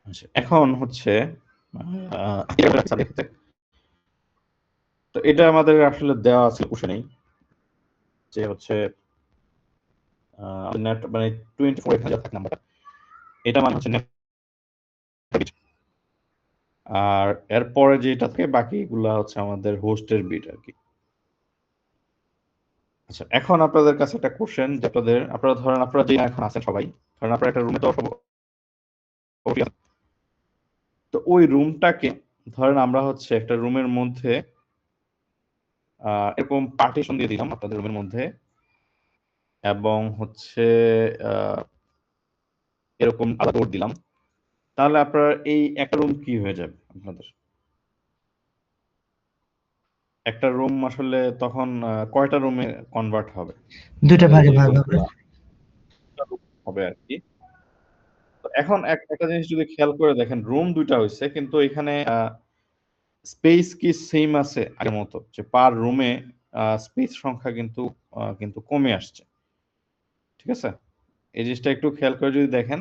আচ্ছা, এখন হচ্ছে তো এটা আমাদের আসলে দেওয়া আছে কোশ্চেনেই যে হচ্ছে নেট মানে 24 এখানে যা থাকে নাম্বারটা এটা মানে হচ্ছে নেট। আর এরপরে যেটা থাকে বাকিগুলা হচ্ছে আমাদের হোস্টের বিট আর কি। আচ্ছা, এখন আপনাদের কাছে একটা কোশ্চেন যে আপনারা ধরেন আপনারা যে এখন আছেন সবাই, ধরেন আপনারা একটা রুমে তো তো ওই রুমটাকে ধরেন আমরা হচ্ছে একটা রুমের মধ্যে এরকম পার্টিশন দিয়ে দিলাম আপনাদের রুমের মধ্যে, এবং হচ্ছে এরকম আলাদা ডোর দিলাম, তাহলে আপনার এই একটা রুম কি হয়ে যাবে আপনাদের? একটা রুম আসলে তখন কয়টা রুমে কনভার্ট হবে? দুইটা আপনাদের ভাগে যে ভাগ হবে। রুমগুলা হবে আর কি। তো এখন একটা জিনিস যদি খেয়াল করে দেখেন, রুম দুইটা হয়েছে কিন্তু এখানে স্পেস কি সেম আছে আগের মতো, যে পার রুমে স্পেস সংখ্যা কিন্তু কমে আসছে। ঠিক আছে, এই জিনিসটা একটু খেয়াল করে যদি দেখেন,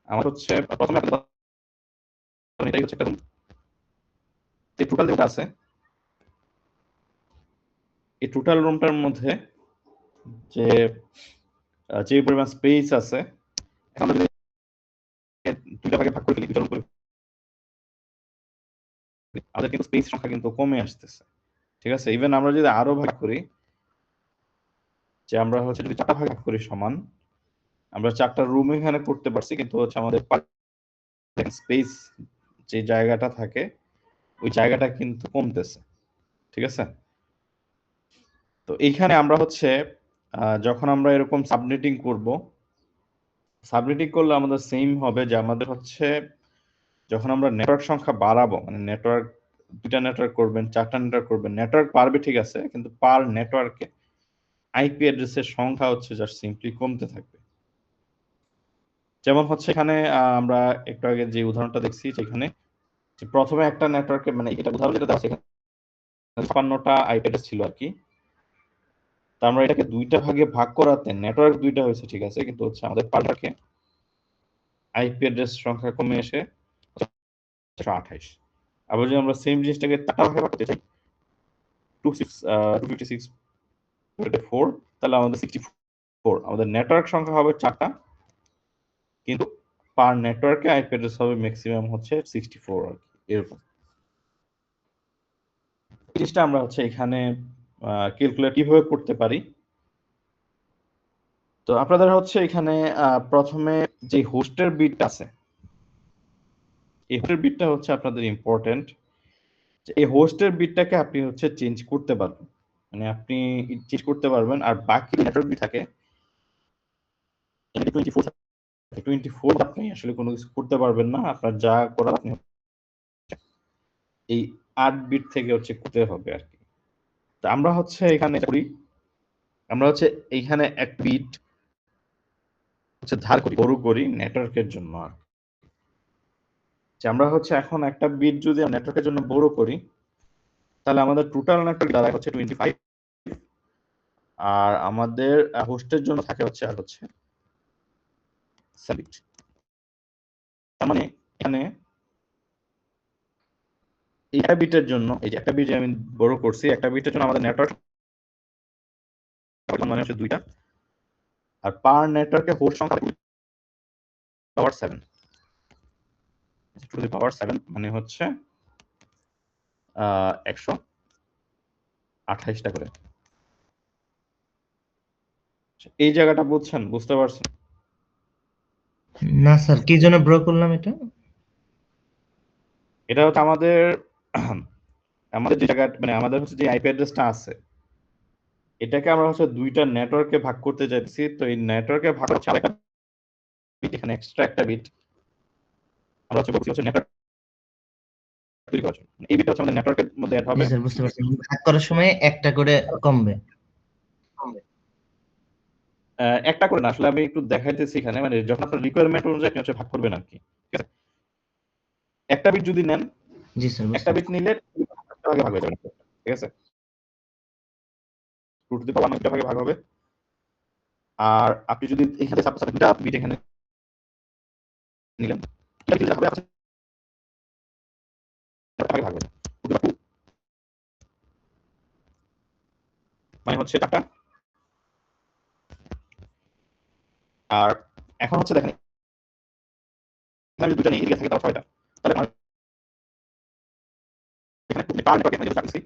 আমার হচ্ছে প্রথমে এটাই হচ্ছে একটা রুম, এই টোটাল যেটা আছে এই টোটাল রুমটার মধ্যে যে যে পরিমাণ স্পেস আছে, এখন যদি দুইটা ভাগে ভাগ করে ফেলি, দুইটা room করে ফেলি, আমাদের কিন্তু স্পেস সংখ্যা কিন্তু কমে আসতেছে। ঠিক আছে, ইভেন আমরা যদি আরো ভাগ করি, যে আমরা হচ্ছে যদি 4টা ভাগ করি সমান, আমরা 4টা রুম এখানে করতে পারছি, কিন্তু হচ্ছে আমাদের স্পেস যে জায়গাটা থাকে ওই জায়গাটা কিন্তু কমতেছে। ঠিক আছে, তো এইখানে আমরা হচ্ছে যখন আমরা এরকম সাবনেটিং করব, সাবনেটিং করলে আমাদের সেম হবে যে আমাদের হচ্ছে যখন আমরা নেটওয়ার্ক সংখ্যা বাড়াবো, মানে নেটওয়ার্ক 2টা নেটওয়ার্ক করবেন, 4টা নেটওয়ার্ক করবেন, নেটওয়ার্ক পারবে ঠিক আছে, কিন্তু পার নেটওয়ার্কে আইপি অ্যাড্রেসের সংখ্যা হচ্ছে জাস্ট সিম্পলি কমতে থাকবে। যেমন হচ্ছে এখানে আমরা একটু আগে যে উদাহরণটা দেখছি, যেখানে প্রথমে একটা নেটওয়ার্কে, মানে এটা উদাহরণ যেটা দেওয়া আছে এখানে 56টা আইপি অ্যাড্রেস ছিল আর কি। তো আমরা এটাকে দুইটা ভাগে ভাগ করাতে নেটওয়ার্ক দুইটা হয়েছে ঠিক আছে, কিন্তু হচ্ছে আমাদের পার নেটওয়ার্কে আইপি অ্যাড্রেস সংখ্যা কমে এসে 128। আবার যদি আমরা সেম জিনিসটাকে 4টা ভাগে ভাগ করতে চাই, 256 তাহলে আমাদের 64, আমাদের নেটওয়ার্ক সংখ্যা হবে 4টা, কিন্তু পার নেটওয়ার্কে আইপি অ্যাড্রেস হবে ম্যাক্সিমাম হচ্ছে 64 আর কি, এরকম। এই জিনিসটা আমরা হচ্ছে এখানে ক্যালকুলেট কিভাবে করতে পারি। তো আপনাদের হচ্ছে এখানে প্রথমে যে হোস্টের বিট আছে, এই হোস্টের বিটটা হচ্ছে আপনাদের ইম্পর্টেন্ট। এই হোস্টের বিটটাকে আপনি হচ্ছে চেঞ্জ করতে পারবেন, মানে আপনি চেঞ্জ করতে পারবেন। আর বাকি নেটওয়ার্ক বিট থাকে 24, 24 আপনি আসলে কোনো কিছু করতে পারবেন না, আপনার যা করার আপনি এই 8 বিট থেকে হচ্ছে করতে হবে আর কি। তো আমরা হচ্ছে এখানে করি, আমরা হচ্ছে এইখানে এক বিট হচ্ছে ধার করি, বড় করি নেটওয়ার্কের জন্য। আর যে আমরা হচ্ছে এখন একটা বিট যদি নেটওয়ার্কের জন্য বড় করি, তাহলে আমাদের টোটাল নেটওয়ার্ক দাঁড়ায় হচ্ছে 25, আর আমাদের হোস্টের জন্য থাকে হচ্ছে আর হচ্ছে 7 বিট। তার মানে এখানে এই একটা বিটের জন্য, এই যে একটা বিট আমি বড় করছি, একটা বিটের জন্য আমাদের নেটওয়ার্ক মানে হচ্ছে 2টা, আর পার নেটওয়ার্কে হোস্ট সংখ্যা পাওয়ার 7, টু দি পাওয়ার 7 মানে হচ্ছে 128টা করে। এই জায়গাটা বুঝছেন, বুঝতে পারছেন? না স্যার, কি জন্য ব্রো করলাম এটা? এটা হচ্ছে আমাদের আমাদের যে জায়গা, মানে আমাদের হচ্ছে যে আইপি অ্যাড্রেসটা আছে, এটাকে আমরা হচ্ছে 2টা নেটওয়ার্কে ভাগ করতে চাইছি। তো এই নেটওয়ার্কে ভাগ হচ্ছে আরেকটা বিট, এখানে এক্সট্রা একটা বিট আমরা হচ্ছে বলছি হচ্ছে নেটওয়ার্ক তৈরি করার জন্য। এই বিটটা হচ্ছে আমাদের নেটওয়ার্কের মধ্যে এড জি হবে। স্যার, বুঝতে পারছি। ভাগ করার সময় একটা করে কমবে। একটা করে না, আসলে আমি একটু দেখাইতেছি এখানে, মানে যখন আপনার রিকোয়ারমেন্ট অনুযায়ী আপনি হচ্ছে ভাগ করবেন আর কি। ঠিক আছে, একটা বিট যদি নেন, জি স্যার, বুঝতে একটা বিট পারছি। নিলে ভাগে ভাগ হয়ে যাবে। ঠিক আছে, 2 টু দি পাওয়ার 9 ভাগে ভাগ হবে। আর আপনি যদি এখানে সাপোজ আপনি 2টা বিট এখানে নিলেন, এটা দিলে হবে আপনার ভাগে ভাগ হবে মানে হচ্ছে টাকা। আর এখন হচ্ছে দেখেন এখানে যদি দুটো নেই এদিকে থাকে তাও 6টা, তাহলে আমার এখানে পার নেটওয়ার্কে আমি যদি রাখছি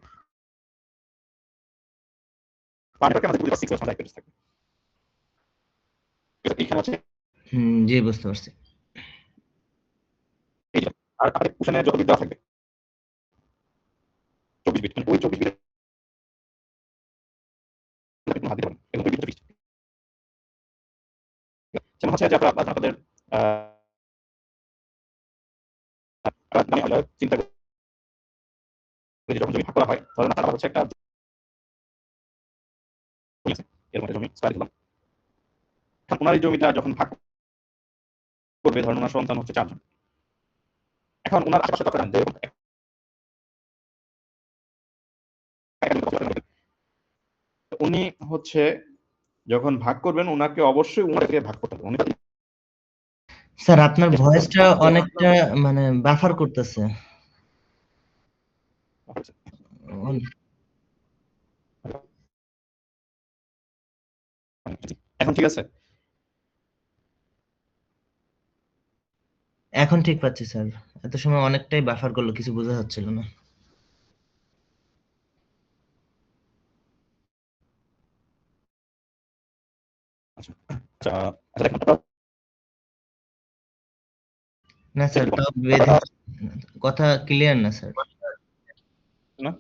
পার নেটওয়ার্কে আমাদের 2 6 ওয়াট আইপি থাকবে। এখানে হচ্ছে জি বুঝতে পারছি। এই যে আর আমাদের কুশনের যত বিট দেওয়া থাকবে 24 বিট, ওই 24 বিটের হাত দিতে পারেন এবং ওই বিটটা ফিক্সড। যেমন হচ্ছে যে আপনাদের মানে চিন্তা করে যখন জমি ভাগ করা হয় ধরেন আপনার হচ্ছে একটা জমি আছে, এর মধ্যে জমি স্কয়ার দিলাম। এখন ওনার এই জমিটা যখন ভাগ করবে ধরেন ওনার সন্তান হচ্ছে 4 জন। এখন ওনার আশেপাশে তো আপনারা জানেন যে উনি হচ্ছে যখন ভাগ করবেন উনাকে অবশ্যই উনাকে ভাগ করতে হবে। উনি স্যার আপনার চেষ্টা করতে ভয়েসটা হবে যে অনেকটা মানে বাফার করতেছে। এখন ঠিক আছে? এখন ঠিক পাচ্ছি স্যার। এত সময় অনেকটাই বাফার করলো, কিছু বোঝা যাচ্ছিল না। আচ্ছা আচ্ছা আচ্ছা দেখেন আপনারা না স্যার, তাও বেঁধে কথা ক্লিয়ার না স্যার। না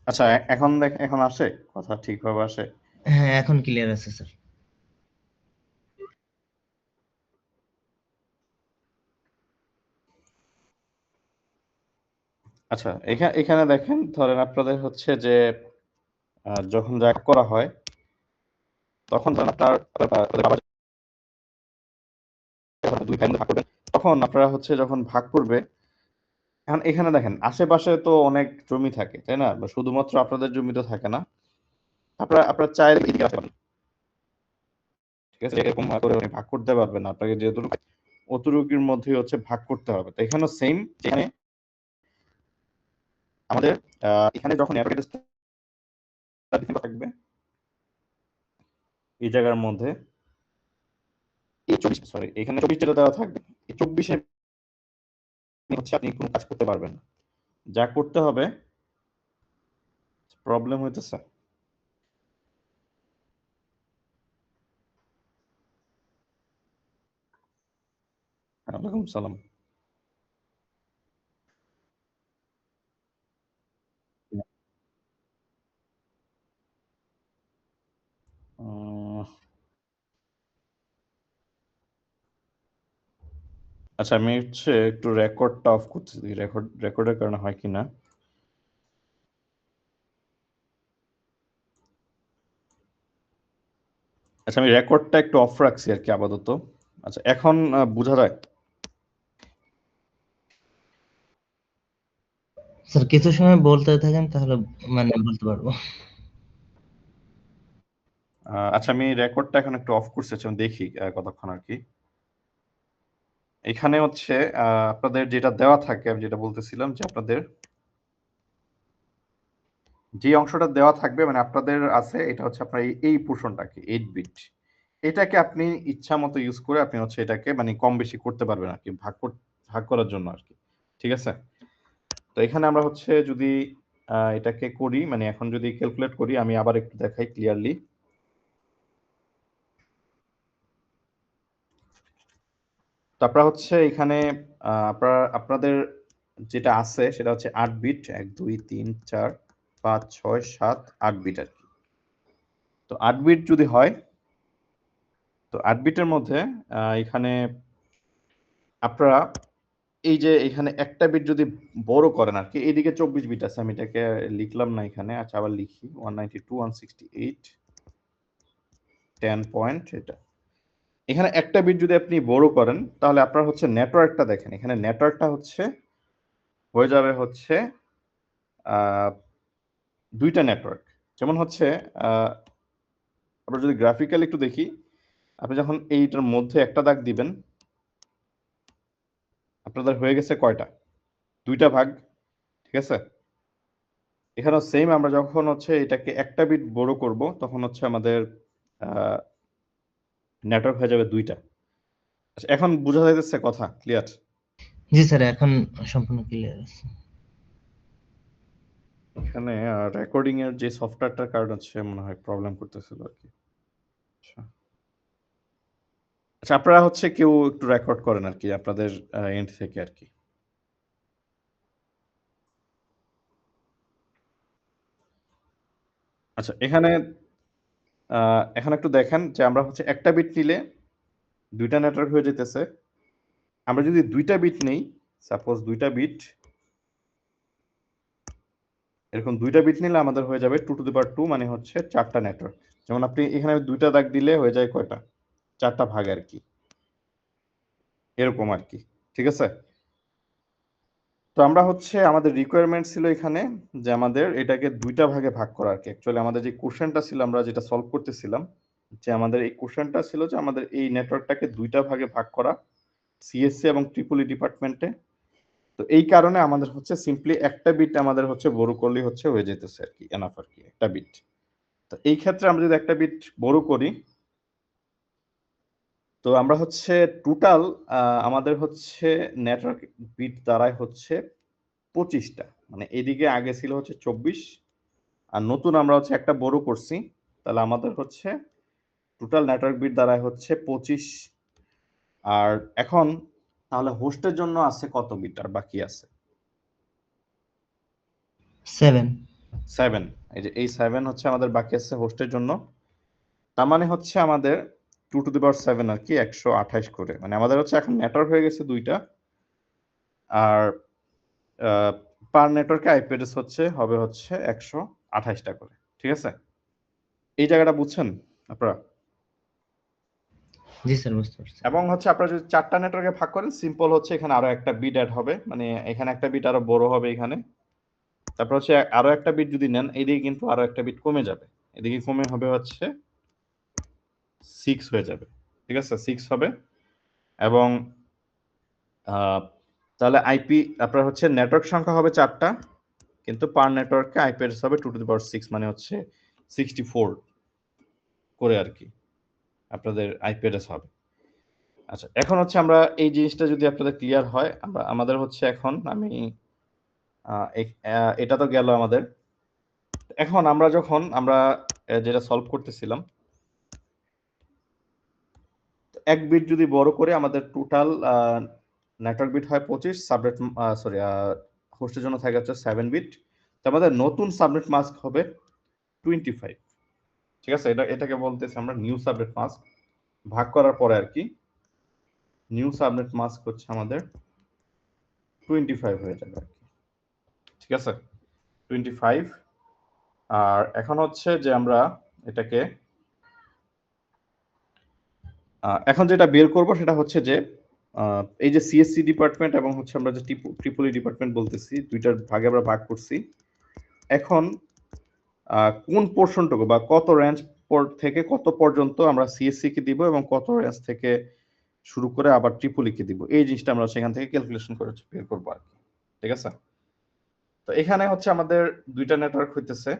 আচ্ছা এখন দেখ এখন আসে কথা ঠিকভাবে আসে। হ্যাঁ, এখন ক্লিয়ার আছে স্যার। আচ্ছা এখানে দেখেন ধরেন আপনাদের হচ্ছে যে যখন যা করা হয় তখন ধরেন আপনাদের বাবা যখন 2 ভাইয়ের মধ্যে ভাগ করবেন তখন আপনারা হচ্ছে যখন ভাগ করবে এখন এখানে দেখেন আশেপাশে তো অনেক জমি থাকে তাই না? বা শুধুমাত্র আপনাদের জমি তো থাকে না। আপনারা চাইলে এদিকে আসতে পারেন। ঠিক আছে? এরকম করে উনি ভাগ করতে পারবেন। আপনাকে যেহেতু অতটুকুর মধ্যেই হচ্ছে ভাগ করতে হবে। তো এখানেও সেম যেখানে আমাদের এখানে যখন অ্যাভোকাডো থাকবে এই জায়গার মধ্যে এই 24 সরি এখানে 24 যেটা দেওয়া থাকবে এই 24 এ হচ্ছে আপনি কোনো কাজ করতে পারবেন না। যা করতে হবে প্রবলেম হইতেছে। ওয়ালাইকুম সালাম। উম, আচ্ছা আমি হচ্ছে একটু রেকর্ডটা অফ করতেছি। রেকর্ডের কারণে হয় কিনা। আচ্ছা আমি রেকর্ডটা একটু অফ রাখছি আর কি আপাতত। আচ্ছা এখন বোঝা যায়? স্যার কিছু সময় বলতে থাকেন তাহলে মানে বলতে পারবো। আচ্ছা আমি রেকর্ডটা এখন একটু অফ করছি। আচ্ছা আমি দেখি কতক্ষণ আর কি। এখানে হচ্ছে আপনাদের যেটা দেওয়া থাকে আমি যেটা বলতেছিলাম যে আপনাদের যে অংশটা দেওয়া থাকবে মানে আপনাদের আছে এটা হচ্ছে আপনার এই পোর্শনটাকে 8 বিট, এটাকে আপনি ইচ্ছা মতো ইউজ করে আপনি হচ্ছে এটাকে মানে কম বেশি করতে পারবেন আর কি, ভাগ করার জন্য আর কি। ঠিক আছে, তো এখানে আমরা হচ্ছে যদি এটাকে করি মানে এখন যদি ক্যালকুলেট করি, আমি আবার একটু দেখাই ক্লিয়ারলি। তারপর হচ্ছে এখানে আপনাদের যেটা আছে সেটা হচ্ছে 8 বিট, 1 2 3 4 5 6 7 8 বিট আর কি। তো 8 বিট যদি হয়, তো 8 বিটের মধ্যে এখানে আপনারা এই যে এখানে একটা বিট যদি বড় করেন আর কি, এইদিকে 24 বিট আছে, আমি এটাকে লিখলাম না এখানে, আচ্ছা আবার লিখি 192 168 10 পয়েন্ট এটা। এখানে একটা বিট যদি আপনি বড় করেন তাহলে আপনার হচ্ছে নেটওয়ার্কটা দেখেন, এখানে নেটওয়ার্কটা হচ্ছে হয়ে যাবে হচ্ছে দুইটা নেটওয়ার্ক। যেমন হচ্ছে আমরা যদি গ্রাফিক্যালি একটু দেখি, আপনি যখন এইটার মধ্যে একটা দাগ দিবেন আপনাদের হয়ে গেছে কয়টা, দুইটা ভাগ। ঠিক আছে, এখানেও সেম, আমরা যখন হচ্ছে এটাকে একটা বিট বড় করব তখন হচ্ছে আমাদের নেটওয়ার্ক হয়ে যাবে দুইটা। আচ্ছা, এখন বোঝা যাইতেছে কথা ক্লিয়ার? জি স্যার, এখন সম্পূর্ণ ক্লিয়ার আছে। এখানে রেকর্ডিং এর যে সফটওয়্যারটার কারণ হচ্ছে মনে হয় প্রবলেম করতেছিল আর কি। আচ্ছা, আপনারা হচ্ছে কেউ একটু রেকর্ড করেন আর কি আপনাদের এন্ড থেকে আর কি। আচ্ছা, এখানে এখন একটু দেখেন যে আমরা হচ্ছে একটা বিট নিলে দুইটা নেটওয়ার্ক হয়ে যেতেছে। আমরা যদি দুইটা বিট নেই, সাপোজ দুইটা বিট, এরকম দুইটা বিট নিলে আমাদের হয়ে যাবে 2 টু দি পাওয়ার 2 মানে হচ্ছে 4টা নেটওয়ার্ক। যেমন আপনি এখানে দুইটা দাগ দিলে হয়ে যায় কয়টা, 4টা ভাগ আর কি, এরকম আর কি। ঠিক আছে, তো আমরা হচ্ছে আমাদের রিকোয়ারমেন্ট ছিল এখানে যে আমাদের এটাকে দুইটা ভাগে ভাগ করা আর কি। অ্যাকচুয়ালি আমাদের যে কোশ্চেনটা ছিল আমরা যেটা সলভ করতেছিলাম, যে আমাদের এই কোশ্চেনটা ছিল যে আমাদের এই নেটওয়ার্কটাকে দুইটা ভাগে ভাগ করা সিএসসি এবং ট্রিপলি ডিপার্টমেন্টে। তো এই কারণে আমাদের হচ্ছে সিম্পলি একটা বিট আমাদের হচ্ছে বড় করলেই হচ্ছে হয়ে যেতেছে আর কি, এনাফ আর কি একটা বিট। তো এই ক্ষেত্রে আমরা যদি একটা বিট বড় করি, তো আমরা হচ্ছে টোটাল আমাদের হচ্ছে নেটওয়ার্ক বিট দ্বারাই হচ্ছে 25টা, মানে এদিকে আগে ছিল হচ্ছে 24, আর নতুন আমরা হচ্ছে একটা বড় করছি, তাহলে আমাদের হচ্ছে টোটাল নেটওয়ার্ক বিট দ্বারাই হচ্ছে 25। আর এখন তাহলে হোস্টের জন্য আছে কত বিট আর বাকি আছে? 7। 7। এই যে এই 7 হচ্ছে আমাদের বাকি আছে হোস্টের জন্য। তার মানে হচ্ছে আমাদের 2 টু দি পাওয়ার 7 আর কি 128 করে, মানে আমাদের হচ্ছে এখন নেটওয়ার্ক হয়ে গেছে দুইটা, আর পার নেটওয়ার্কে আইপি অ্যাড্রেস হচ্ছে হবে হচ্ছে 128টা করে। ঠিক আছে, এই জায়গাটা বুঝছেন আপনারা? জি স্যার, বুঝতে পারছি। এবং হচ্ছে আপনারা যদি 4টা নেটওয়ার্কে ভাগ করেন, সিম্পল হচ্ছে এখানে আরো একটা বিট অ্যাড হবে, মানে এখানে একটা বিট আরো বড় হবে এখানে। তারপর হচ্ছে আরো একটা বিট যদি নেন, এদিকে কিন্তু আরো একটা বিট কমে যাবে, এদিকে কমে হবে হচ্ছে 6 হয়ে যাবে। ঠিক আছে, 6 হবে। এবং তাহলে আইপি আপনার হচ্ছে নেটওয়ার্ক সংখ্যা হবে 4টা, কিন্তু পার নেটওয়ার্কে আইপি অ্যাড্রেস হবে 2 টু দি পাওয়ার 6, মানে হচ্ছে 64 করে আর কি আপনাদের আইপি অ্যাড্রেস হবে। আচ্ছা, এখন হচ্ছে আমরা এই জিনিসটা যদি আপনাদের ক্লিয়ার হয়, আমাদের হচ্ছে এখন আমি এটা তো গেল আমাদের। এখন আমরা যখন আমরা যেটা সলভ করতেছিলাম, এক বিট যদি বড় করে আমাদের টোটাল নেটওয়ার্ক বিট হয় 25, সাবনেট সরি হোস্টের জন্য থাকে হচ্ছে 7 বিট, তো আমাদের নতুন সাবনেট মাস্ক হবে 25। ঠিক আছে, এটাকে বলতেছি আমরা নিউ সাবনেট মাস্ক, ভাগ করার পরে আর কি নিউ সাবনেট মাস্ক হচ্ছে আমাদের 25 হয়ে যাবে আর কি। ঠিক আছে, 25। আর এখন হচ্ছে যে আমরা এটাকে এখন যেটা বের করব সেটা হচ্ছে যে এই যে সিএসসি ডিপার্টমেন্ট এবং হচ্ছে আমরা যে ট্রিপলি ডিপার্টমেন্ট বলতেছি, দুইটার ভাগে আমরা ভাগ করছি। এখন কোন পোর্শনটুকু বা কত রেঞ্জ থেকে কত পর্যন্ত আমরা সিএসসি কে দিব এবং কত রেঞ্জ থেকে শুরু করে আবার ট্রিপলি কে দিব, এই জিনিসটা আমরা সেখান থেকে ক্যালকুলেশন করে বের করবো আর কি। ঠিক আছে, তো এখানে হচ্ছে আমাদের দুইটা নেটওয়ার্ক হইতেছে।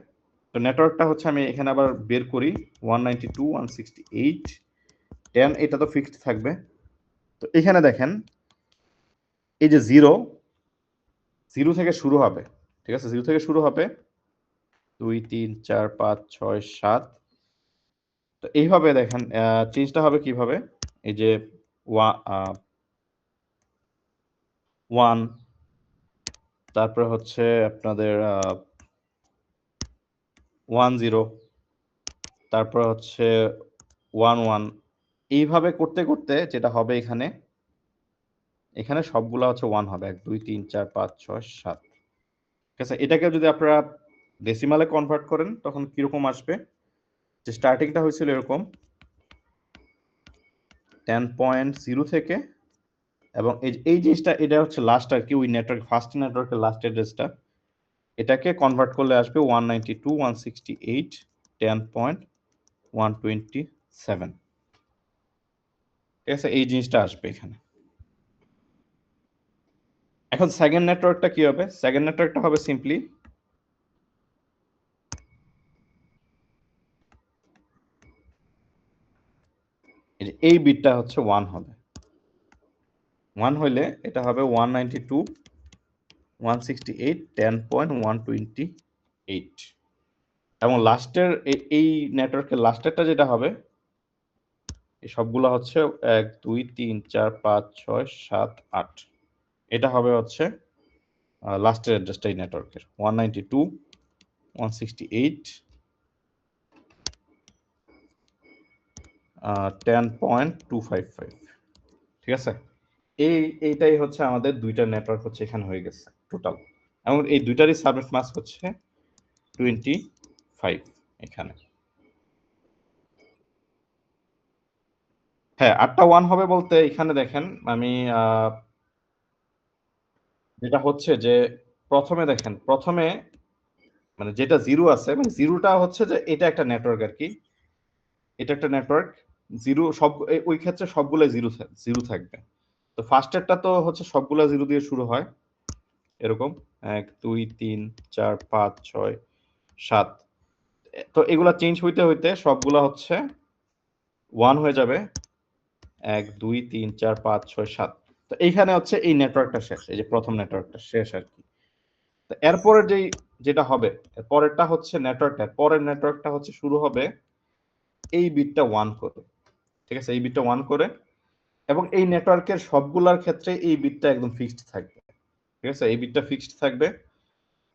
তো নেটওয়ার্কটা হচ্ছে আমি এখানে আবার বের করি 192.168.10 এটা তো ফিক্সড থাকবে। তো এখানে দেখেন এই যে 0 থেকে শুরু হবে, ঠিক আছে? 0 থেকে শুরু হবে 2 3 4 5 6 7। তো এইভাবে দেখেন চেঞ্জটা হবে কিভাবে? এই যে 1 তারপরে হচ্ছে আপনাদের 10 তারপর হচ্ছে 11 এইভাবে করতে করতে যেটা হবে এখানে সবগুলা হচ্ছে 1 হবে 1 2 3 4 5 6 7। ঠিক আছে? এটাকে যদি আপনারা ডেসিমালে কনভার্ট করেন তখন কিরকম আসবে? যে স্টার্টিংটা হয়েছিল এরকম 10.0 থেকে, এবং এই জিনিসটা এটা হচ্ছে লাস্ট আর কি, ওই নেটওয়ার্ক ফার্স্ট নেটওয়ার্কের লাস্ট অ্যাড্রেসটা, এটাকে কনভার্ট করলে আসবে 192.168.10.127। ঠিক আছে? এই জিনিসটা আসবে এখানে। এখন সেকেন্ড নেটওয়ার্কটা কি হবে? সেকেন্ড নেটওয়ার্কটা হবে সিম্পলি এই বিটটা হচ্ছে 1 হবে। 1 হইলে এটা হবে 192.168.10.128, এবং লাস্টের এই নেটওয়ার্কের লাস্টেরটা যেটা হবে এই সবগুলো হচ্ছে 1 2 3 4 5 6 7 8, এটা হবে হচ্ছে লাস্টের অ্যাড্রেসটা এই নেটওয়ার্কের 192.168.10.255। ঠিক আছে? এইটাই হচ্ছে আমাদের দুইটা নেটওয়ার্ক হচ্ছে এখানে হয়ে গেছে টোটাল, এবং এই দুইটারই সাবনেট মাস্ক হচ্ছে 25 এখানে। হ্যাঁ, 8টা 1 হবে বলতে এখানে দেখেন আমি যেটা হচ্ছে যে প্রথমে দেখেন, প্রথমে মানে যেটা 0 আছে, মানে 0টা হচ্ছে যে এটা একটা নেটওয়ার্ক আর কি। এটা একটা নেটওয়ার্ক 0 সব ওই ক্ষেত্রে সবগুলাই 0 থাকবে। তো ফার্স্টেরটা তো হচ্ছে সবগুলা 0 দিয়ে শুরু হয়। এরকম 1 2 3 4 5 6 7। তো এগুলা চেঞ্জ হইতে হইতে সবগুলা হচ্ছে 1 হয়ে যাবে 1 2 3 4 5 6 7। তো এইখানে হচ্ছে এই নেটওয়ার্কটা শেষ, এই যে প্রথম নেটওয়ার্কটা শেষ আর কি। তো এরপরের যেটা হবে, পরেরটা হচ্ছে নেটওয়ার্কটা, পরের নেটওয়ার্কটা হচ্ছে শুরু হবে এই বিটটা 1 করে। ঠিক আছে? এই বিটটা 1 করে, এবং এই নেটওয়ার্কের সবগুলার ক্ষেত্রে এই বিটটা একদম ফিক্সড থাকবে। ঠিক আছে? এই বিটটা ফিক্সড থাকবে।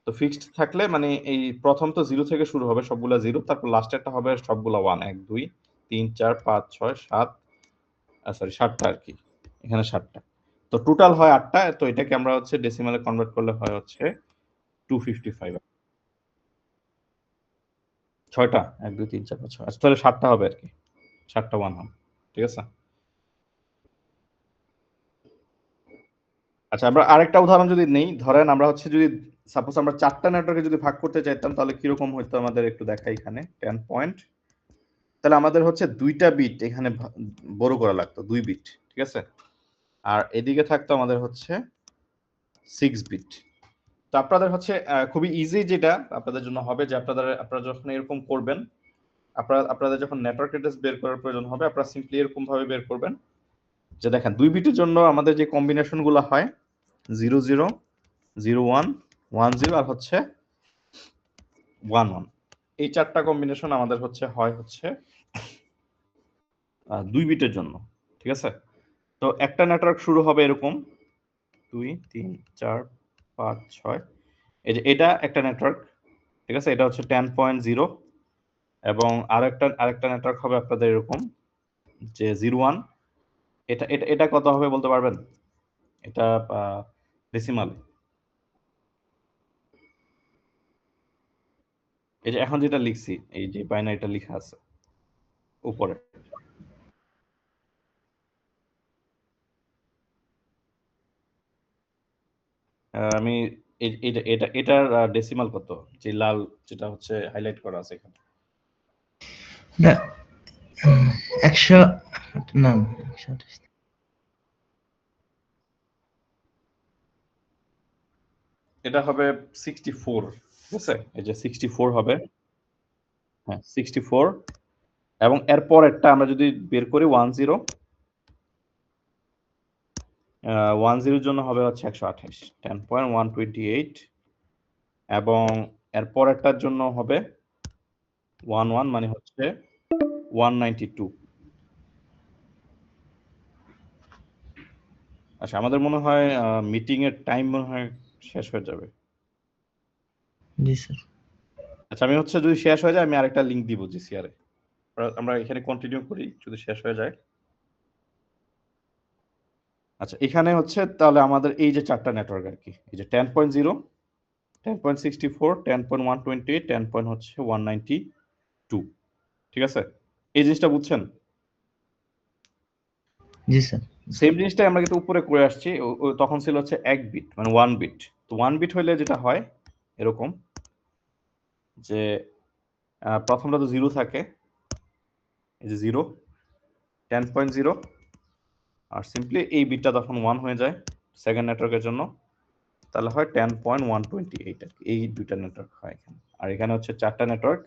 তো ফিক্সড থাকলে মানে এই প্রথম তো 0 থেকে শুরু হবে সবগুলা 0, তারপর লাস্টেরটা হবে সবগুলা 1 1 2 3 4 5 6 7, সরি 7টা আর কি। এখানে 7টা। তো টোটাল হয় 8টা। তো এটাকে আমরা হচ্ছে ডেসিমালে কনভার্ট করলে হয় হচ্ছে 255। 6টা 1 2 3 4 5 6, আচ্ছা তাহলে 7টা হবে আর কি। 7টা 1 হবে। ঠিক আছে? আচ্ছা, আমরা আরেকটা উদাহরণ যদি নেই, ধরেন আমরা হচ্ছে যদি সাপোজ আমরা 4টা নেটওয়ার্কে যদি ভাগ করতে চাইতাম তাহলে কিরকম হইতো আমাদের একটু দেখাই এখানে 10 পয়েন্ট। তাহলে আমাদের হচ্ছে 2টা বিট এখানে বড় করা লাগতো, 2 বিট। ঠিক আছে? আর এদিকে থাকতো আমাদের হচ্ছে 6 বিট। তো আপনাদের হচ্ছে খুবই ইজি যেটা আপনাদের জন্য হবে যে আপনারা যখন এরকম করবেন, আপনাদের যখন নেটওয়ার্ক অ্যাড্রেস বের করার প্রয়োজন হবে, আপনারা সিম্পলি এরকম ভাবে বের করবেন যে দেখেন 2 বিটের জন্য আমাদের যে কম্বিনেশন গুলো হয় 0 0 0 1 1 0 আর হচ্ছে 1 1, এই 4টা কম্বিনেশন আমাদের হয় হচ্ছে 2 বিটের জন্য। ঠিক আছে? তো একটা নেটওয়ার্ক শুরু হবে এরকম 2 3 4 5 6, এই যে এটা একটা নেটওয়ার্ক। ঠিক আছে? এটা হচ্ছে 10.0, এবং আরেকটা নেটওয়ার্ক হবে আপনাদের এরকম যে 0 1। এটা কত হবে বলতে পারবেন? এটা ডেসিমাল। এই যে এখন যেটা লিখছি, এই যে বাইনারিটা লেখা আছে উপরে, আমি এটার ডেসিমাল কত? যে লাল যেটা হচ্ছে হাইলাইট করা আছে এখানে। না 100 না 128 এটা হবে 64, ঠিক আছে? এই যে 64 হবে, হ্যাঁ 64, এবং এর পরেরটা আমরা যদি বের করি 10, 10 জন্য হবে হচ্ছে 128, 10.128, এবং এর পরেরটার জন্য হবে 11, মানে হচ্ছে 192। আচ্ছা, আমাদের মনে হয় মিটিং এর টাইম মনে হয় শেষ হয়ে যাবে। জি স্যার। আচ্ছা, আমি হচ্ছে যদি শেষ হয়ে যায় আমি আরেকটা লিংক দিব জিসিআর এ। আমরা এখানে কন্টিনিউ করি যদি শেষ হয়ে যায়। আচ্ছা, এখানে হচ্ছে তাহলে আমাদের এই যে চারটা নেটওয়ার্ক আর কি, এই যে 10.0, 10.64, 10.128, 10.192, ঠিক আছে? এই জিনিসটা বুঝছেন? জি স্যার। সেম জিনিসটাই আমরা কিন্তু উপরে করে আসছি, তখন ছিল হচ্ছে 1 বিট, মানে 1 বিট। তো 1 বিট হইলে যেটা হয় এরকম যে প্রথমটা তো 0 থাকে, এই যে 0, 10.0, আর সিম্পলি এই বিটটা তখন 1 হয়ে যায় সেকেন্ড নেটওয়ার্কের জন্য, তাহলে হয় 10.128 আর কি। এই দুইটা নেটওয়ার্ক হয় এখানে, আর এখানে হচ্ছে চারটা নেটওয়ার্ক।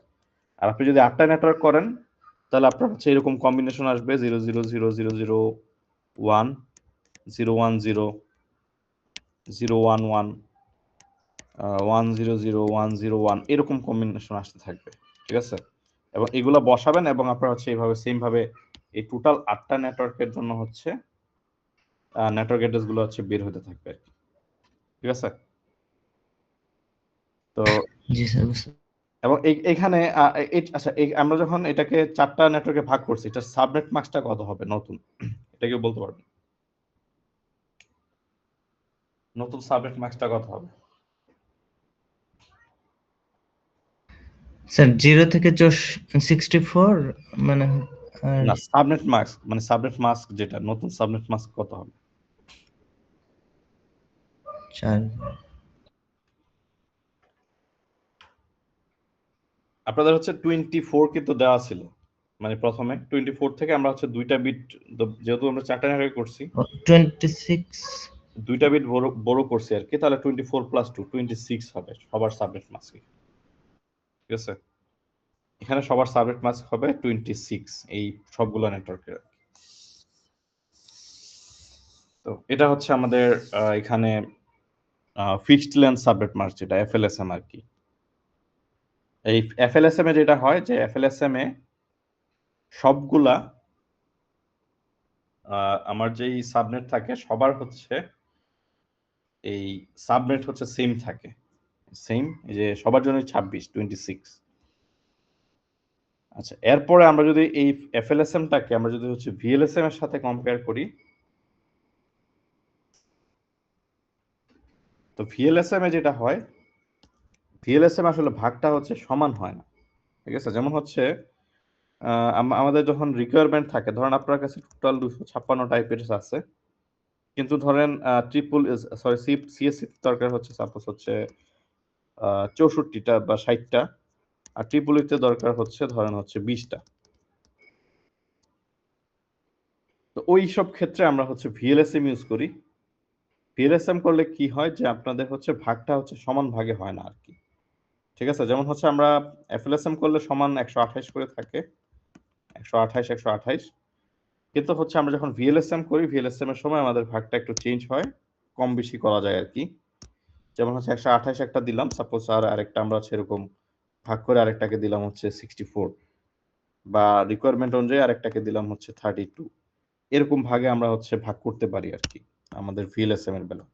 আর আপনি যদি 8টা নেটওয়ার্ক করেন তাহলে আপনার হচ্ছে এরকম কম্বিনেশন আসবে 0000001, 010, 011, 100, 101, এরকম কম্বিনেশন আসতে থাকবে, ঠিক আছে? এবং এগুলো বসাবেন এবং আপনারা হচ্ছে এইভাবে সেম ভাবে এই টোটাল 8টা নেটওয়ার্কের জন্য হচ্ছে নেটওয়ার্ক অ্যাড্রেস গুলো হচ্ছে বের হতে থাকবে আর কি, ঠিক আছে? তো জি স্যার, বুঝতে এবং এখানে আচ্ছা, আমরা যখন এটাকে 4টা নেটওয়ার্কে ভাগ করছি, এটা সাবনেট মাস্কটা কত হবে নতুন? এটা কি বলতে পারবেন? নতুন সাবনেট মাস্কটা কত হবে? স্যার 0 থেকে 64 মানে আর না, সাবনেট মাস্ক মানে সাবনেট মাস্ক যেটা নতুন সাবনেট মাস্ক কত হবে? 4। আপনাদের হচ্ছে 24 কিন্তু দেওয়া ছিল, মানে প্রথমে 24 থেকে আমরা হচ্ছে দুইটা বিট, যেহেতু আমরা 4টা নেটওয়ার্ক করছি 26। দুইটা বিট বড় করছি আর কি, তাহলে 24 + 2 26 হবে সবার সাবনেট মাস্ক, ঠিক আছে? এখানে সবার সাবনেট মাস্ক হবে 26 এই সবগুলো নেটওয়ার্কের। তো এটা হচ্ছে আমাদের এখানে ফিক্সড লেন্থ সাবনেট মাস্ক, যেটা এফএলএসএম আর কি। এই এফএলএসএম এ যেটা হয় যে এফএলএসএম এ সবগুলা আমার যেই সাবনেট থাকে সবার হচ্ছে এই সাবনেট হচ্ছে সেম থাকে, সেম, এই যে সবার জন্য 26। আচ্ছা, এরপরে আমরা যদি এই এফএলএসএমটাকে আমরা যদি হচ্ছে ভিএলএসএম এর সাথে কম্পেয়ার করি, তো ভিএলএসএম এ যেটা হয়, ভিএলএসএম আসলে ভাগটা হচ্ছে সমান হয় না, ঠিক আছে? যেমন হচ্ছে আমাদের যখন রিকোয়ারমেন্ট থাকে, ধরেন আপনার কাছে টোটাল 256 টাইপের আছে, কিন্তু ধরেন সিএসসি দরকার হচ্ছে সাপোজ হচ্ছে 64টা বা 60টা, আর ট্রিপলিতে দরকার হচ্ছে ধরেন হচ্ছে 20টা। তো ওই সব ক্ষেত্রে আমরা হচ্ছে ভিএলএসএম ইউজ করি। ভিএলএসএম করলে কি হয় যে আপনাদের হচ্ছে ভাগটা হচ্ছে সমান ভাগে হয় না আর কি, ঠিক আছে? যেমন হচ্ছে আমরা এফএলএসএম করলে সমান 128 করে থাকে, 128, 128, কিন্তু হচ্ছে আমরা যখন ভিএলএসএম করি ভিএলএসএম এর সময় আমাদের ভাগটা একটু চেঞ্জ হয়, কম বেশি করা যায় আর কি। যেমন হচ্ছে 128 একটা দিলাম সাপোজ, আর আরেকটা আমরা হচ্ছে এরকম ভাগ করে আরেকটাকে দিলাম হচ্ছে 64, বা রিকোয়ারমেন্ট অনুযায়ী আরেকটাকে দিলাম হচ্ছে 32, এরকম ভাগে আমরা হচ্ছে ভাগ করতে পারি আর কি আমাদের ভিএলএসএম এর বেলা,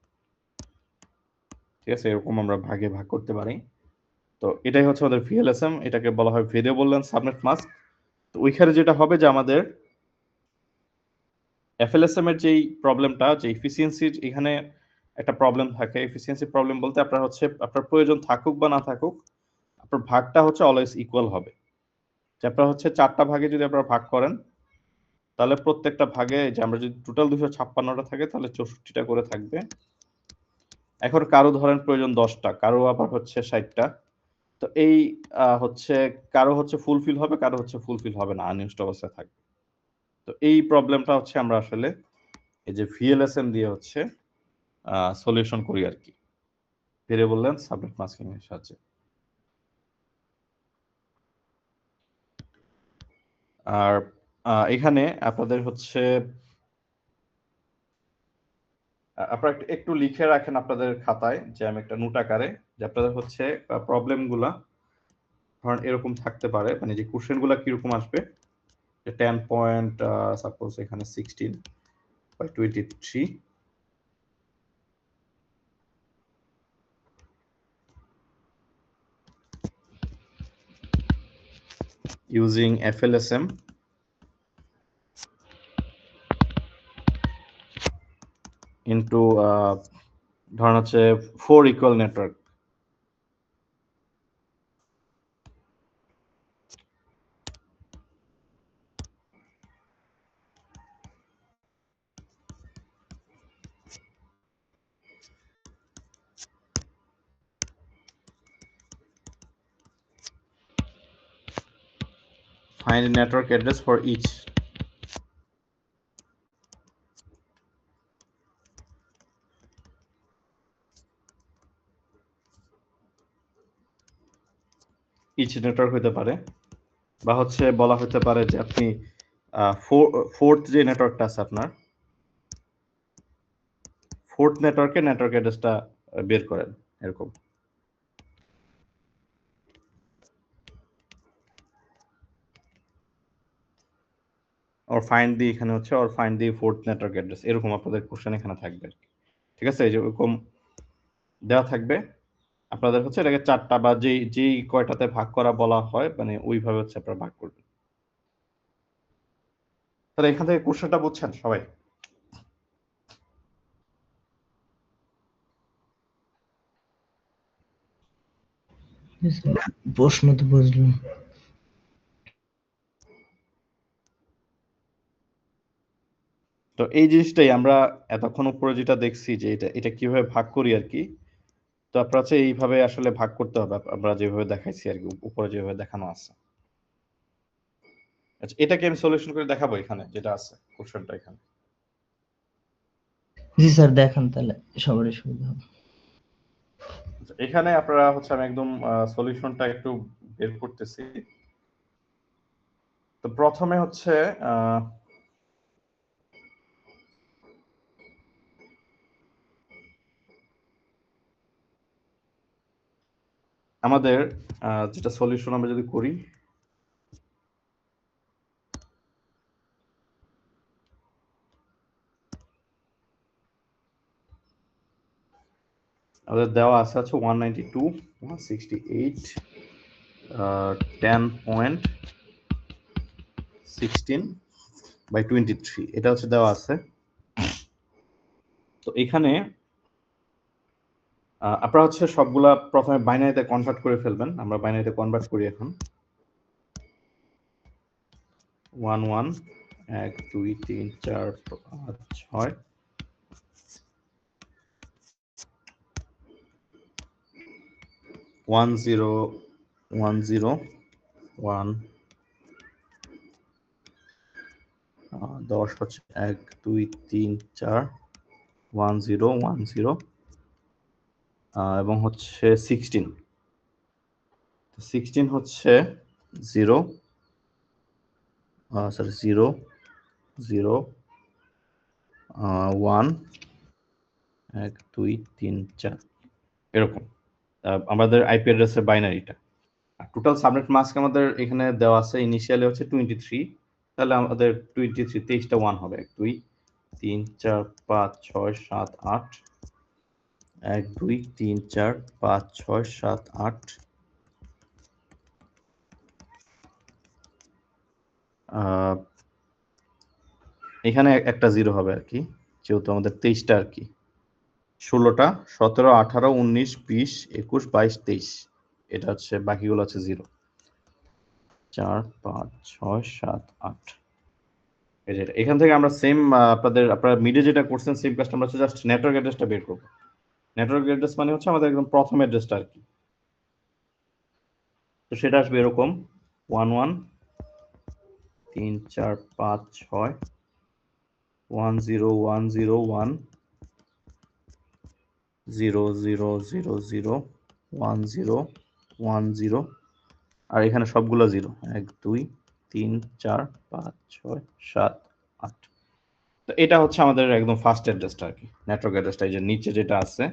ঠিক আছে? এরকম আমরা ভাগে ভাগ করতে পারি। তো এটাই হচ্ছে আমাদের ভিএলএসএম, এটাকে বলা হয় ভেরিয়েবল লেন্থ সাবনেট মাস্ক। তো ওইখানে যেটা হবে যে আমাদের এফএলএসএম এর যেই প্রবলেমটা, যে এফিসিয়েন্সির এখানে একটা প্রবলেম থাকে। এফিসিয়েন্সি প্রবলেম বলতে আপনার হচ্ছে আপনার প্রয়োজন থাকুক বা না থাকুক, আপনার ভাগটা হচ্ছে অলওয়েজ ইকুয়াল হবে। যে আপনার হচ্ছে 4টা ভাগে যদি আপনারা ভাগ করেন, তাহলে প্রত্যেকটা ভাগে, যে আমরা যদি টোটাল 256টা থাকে তাহলে 64টা করে থাকবে। এখন কারো ধরেন প্রয়োজন 10টা, কারো আবার হচ্ছে 60টা। তো এই হচ্ছে কারো হচ্ছে ফুলফিল হবে, কারো হচ্ছে ফুলফিল হবে না, আনইউজড অবস্থায় থাকবে। তো এই প্রবলেমটা হচ্ছে আমরা আসলে এই যে ভিএলএসএম দিয়ে হচ্ছে সলিউশন করি আর কি। ভেরিয়েবল লেন্থ সাবনেট মাস্কিং এর সাহায্যে। আর এখানে আপনাদের হচ্ছে আপনারা একটু লিখে রাখেন আপনাদের খাতায় যে আমি একটা নোট আকারে যে আপনাদের হচ্ছে প্রবলেমগুলা ধরেন এরকম থাকতে পারে, মানে যে কোশ্চেনগুলা কিরকম আসবে, 10 পয়েন্ট সাপোজ এখানে 16/23 using FLSM into ধরেন হচ্ছে 4 equal network। Find a network address for each. Each network হতে পারে, বা হচ্ছে বলা হতে পারে যে আপনি ফোর্থ যে নেটওয়ার্কটা আছে আপনার, ফোর্থ নেটওয়ার্কে নেটওয়ার্ক অ্যাড্রেসটা বের করেন এরকম। or find the এখানে হচ্ছে or find the fourth network address, এরকম আপনাদের কোশ্চেন এখানে থাকবে, ঠিক আছে? এই যে এরকম দেওয়া থাকবে, আপনাদের হচ্ছে এটাকে চারটা বা যেই কয়টাতে ভাগ করা বলা হয় মানে ওইভাবে হচ্ছে আপনারা ভাগ করবেন। তাহলে এখান থেকে কোশ্চেনটা বুঝছেন সবাই? প্রশ্ন তো বুঝলাম। তো এই জিনিসটাই আমরা এতক্ষণ উপরে যেটা দেখছি যে এটা কিভাবে ভাগ করি আর কি, তো আপনার হচ্ছে এইভাবে আসলে ভাগ করতে হবে আমরা যেভাবে দেখাইছি আর কি, উপরে যেভাবে দেখানো আছে। আচ্ছা, এটাকে আমি সলিউশন করে দেখাবো এখানে যেটা আছে কোশ্চেনটা এখানে। জি স্যার দেখান, তাহলে সবারই সুবিধা হবে। এখানে আপনারা হচ্ছে আমি একদম সলিউশনটা একটু বের করতেছি। তো প্রথমে হচ্ছে আমাদের যেটা সলিউশন আমরা যদি করি, আমাদের দেওয়া আছে 192, 168, 10.16/23 এটা হচ্ছে দেওয়া আছে। তো এখানে আপনারা হচ্ছে সবগুলা প্রথমে বাইনারিতে কনভার্ট করে ফেলবেন। আমরা বাইনারিতে কনভার্ট করি এখন। 1 1 1 2 3 4 5 6 1 0 1 0 1 10 হচ্ছে 1 2 3 4 1 0 1 0 এবং হচ্ছে 16 হচ্ছে 0 সরি 0 0 1 1 2 3 4 এরকম আমাদের আইপি অ্যাড্রেসের বাইনারিটা। আর টোটাল সাবনেট মাস্ক আমাদের এখানে দেওয়া আছে ইনিশিয়ালি হচ্ছে 23, তাহলে আমাদের 23টা 1 হবে 1 2 3 4 5 6 7 8 1 2 3 4 5 6 7 8 এখানে একটা 0 হবে আর কি, যেহেতু আমাদের 23টা আর কি, 16টা 17 18 19 20 21 22 23, এটা হচ্ছে বাকিগুলো হচ্ছে 0 4 5 6 7 8। এখান থেকে আমরা সেম আপনারা মিডে যেটা করছেন সেম কাজটা আমরা জাস্ট নেটওয়ার্ক অ্যাড্রেসটা বের করব। নেটওয়ার্ক অ্যাড্রেস মানে হচ্ছে আমাদের একদম প্রথম অ্যাড্রেসটা আর কি। তো সেটা আসবে এরকম 1 1 3 4 5 6 1 0 1 0 1 0 0 0 0 1 0 1 0 আর এখানে সবগুলো 0 1 2 3 4 5 6 7 8। তো এটা হচ্ছে আমাদের একদম ফার্স্ট অ্যাড্রেসটা আর কি, নেটওয়ার্ক অ্যাড্রেসটা। এই যে নিচে যেটা আছে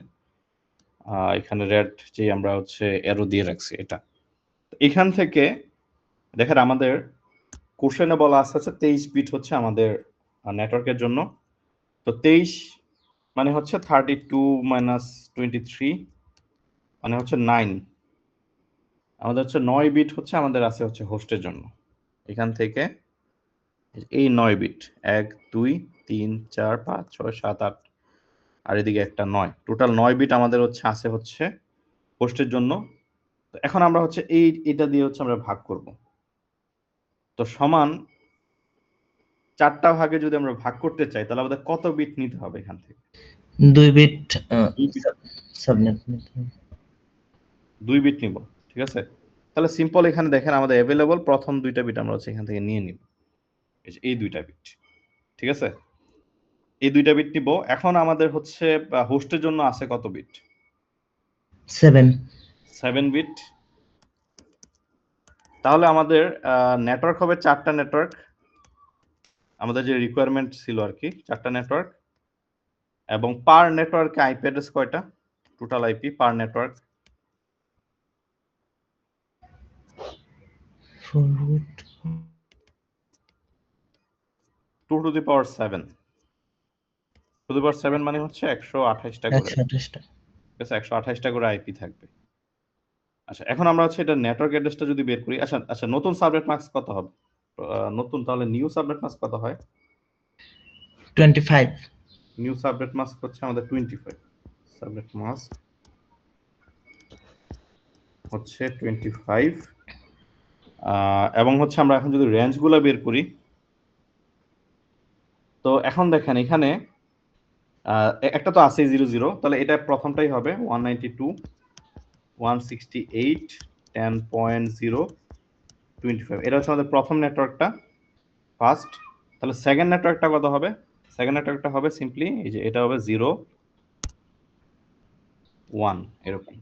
এখানে রেড যে আমরা হচ্ছে অ্যারো দিয়ে রাখছি এটা। এখান থেকে দেখেন আমাদের কোশ্চেনে বলা আছে 23 বিট হচ্ছে আমাদের নেটওয়ার্কের জন্য। তো 23 মানে হচ্ছে 32 মাইনাস 23 মানে হচ্ছে 9। আমাদের হচ্ছে 9 বিট হচ্ছে আমাদের আছে হচ্ছে হোস্টের জন্য। এখান থেকে এই 9 বিট 1 2 3 4 5 6 7 8 আর এদিকে একটা 9, টোটাল 9 বিট আমাদের হচ্ছে আছে হচ্ছে হোস্টের জন্য। তো এখন আমরা হচ্ছে এটা দিয়ে হচ্ছে আমরা ভাগ করব। তো সমান 4টা ভাগে যদি আমরা ভাগ করতে চাই তাহলে আমাদের কত বিট নিতে হবে এখান থেকে? 2 বিট 2 বিট সাবনেট 2 বিট নিব, ঠিক আছে? তাহলে সিম্পল এখানে দেখেন আমাদের अवेलेबल প্রথম 2টা বিট আমরা হচ্ছে এখান থেকে নিয়ে নিব। এই 2টা বিট, ঠিক আছে? এই 2টা বিট নিব। এখন আমাদের হচ্ছে হোস্টের জন্য আছে কত বিট? 7 7 বিট। তাহলে আমাদের নেটওয়ার্ক হবে 4টা নেটওয়ার্ক। আমাদের যে রিকোয়ারমেন্ট ছিল আর কি 4টা নেটওয়ার্ক। এবং পার নেটওয়ার্কে আইপি অ্যাড্রেস কয়টা? Total IP per network 2 to the power 7। 2 to the power 7 মানে হচ্ছে 128টা করে। 128টা। ঠিক আছে, 128টা করে আইপি থাকবে। আচ্ছা, এখন আমরা হচ্ছে এটা নেটওয়ার্ক অ্যাড্রেসটা যদি বের করি, আচ্ছা নতুন সাবনেট মাস্ক কত হবে? নতুন তাহলে নিউ সাবনেট মাস্ক কত হয়? 25 নিউ সাবনেট মাস্ক হচ্ছে আমাদের 25। সাবনেট মাস্ক হচ্ছে 25। এবং হচ্ছে আমরা এখন যদি রেঞ্জগুলো বের করি, তো এখন দেখেন এখানে একটা তো আছে 00, তাহলে এটা প্রথমটাই হবে 192 168 10.0 25। এটা হচ্ছে আমাদের প্রথম নেটওয়ার্কটা, ফার্স্ট। তাহলে সেকেন্ড নেটওয়ার্কটা কত হবে? সেকেন্ড নেটওয়ার্কটা হবে সিম্পলি এই যে এটা হবে 0 1 এরকম,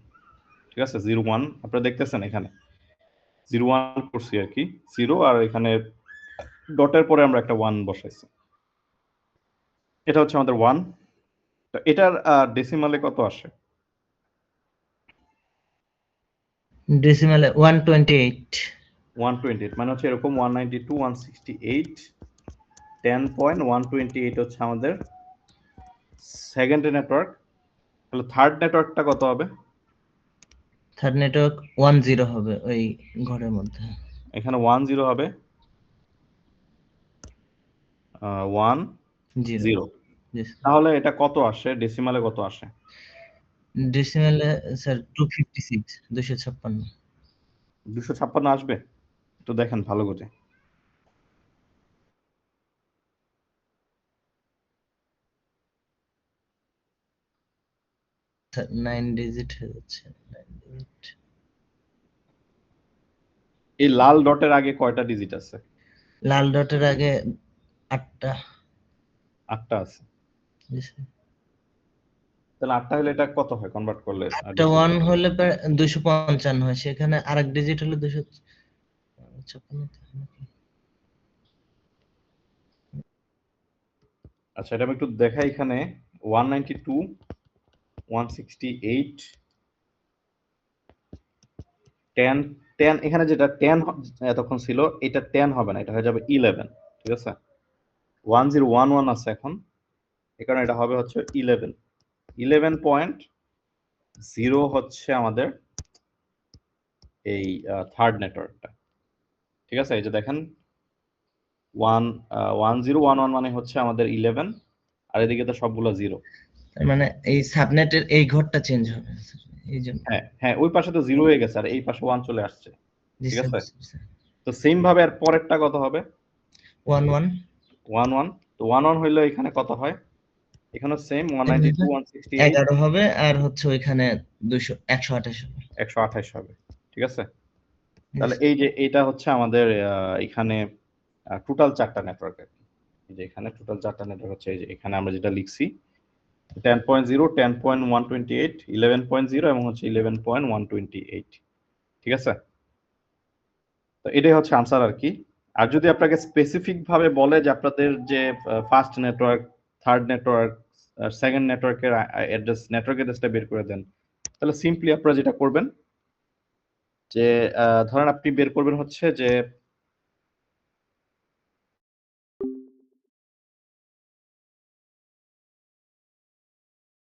ঠিক আছে? 0 1 আপনারা দেখতেছেন এখানে 0 1 করছি আর কি, 0 আর এখানে ডটের পরে আমরা একটা 1 বসাইছি। এটা হচ্ছে আমাদের 1। তো এটার ডেসিমালে কত আসে? ডেসিমালে 128 128 মানে হচ্ছে এরকম 192 168 10.128 হচ্ছে আমাদের সেকেন্ড নেটওয়ার্ক। তাহলে থার্ড নেটওয়ার্কটা কত হবে? থার্ড নেটওয়ার্ক 10 হবে ওই ঘরের মধ্যে। এখানে 10 হবে, 1 0। তাহলে এটা কত আসে ডেসিমালে, কত আসে? ডেসিমালে স্যার 256 256 256 আসবে? একটু দেখেন ভালো করে। স্যার 9 ডিজিট হয়ে যাচ্ছে 9 ডিজিট। এই লাল ডটের আগে কয়টা ডিজিট আছে? লাল ডটের আগে 8টা। 8টা আছে। জি স্যার। তাহলে 8টা হলে এটা কত হয় কনভার্ট করলে? একটা 1 হলে 255 হয়, সেখানে আরেক ডিজিট হলে 256। আচ্ছা, এটা আমি একটু দেখাই এখানে 192 168 10 10 এখানে যেটা 10 এতক্ষণ ছিল এটা 10 হবে না, এটা হয়ে যাবে 11, ঠিক আছে? 1011 আছে এখন, এই কারণে এটা হবে হচ্ছে 11 11.0 হচ্ছে আমাদের এই থার্ড নেটওয়ার্কটা, ঠিক আছে? এই যে দেখেন 1011 মানে হচ্ছে আমাদের 11 আর এদিকে তো সবগুলো 0। তার মানে এই সাবনেটের এই ঘরটা চেঞ্জ হবে স্যার, এই জন্য। হ্যাঁ হ্যাঁ, ওই পাশে তো 0 হয়ে গেছে আর এই পাশে 1 চলে আসছে, জি ঠিক স্যার আছে? বুঝতে পারছি। তো সেম ভাবে আর পরেরটা কত হবে? 11 11। তো 11 হইলে এখানে কত হয়? এখানে সেম 192 168 11 হবে আর হচ্ছে ওইখানে 128 হবে। 128 হবে, ঠিক আছে? জি তাহলে স্যার। এই যে এটা হচ্ছে আমাদের এখানে টোটাল 4টা নেটওয়ার্ক আর কি। এই যে এখানে টোটাল 4টা নেটওয়ার্ক হচ্ছে এই যে এখানে আমরা যেটা লিখছি 10.0, 10.128, 11.0 এবং হচ্ছে 11.128, ঠিক আছে? তো এটাই হচ্ছে আনসার আর কি। আর যদি আপনাকে স্পেসিফিক ভাবে বলে যে আপনাদের যে first network, third network, second নেটওয়ার্কের নেটওয়ার্ক অ্যাড্রেসটা বের করে দেন, তাহলে সিম্পলি আপনারা যেটা করবেন যে ধরেন আপনি বের করবেন হচ্ছে যে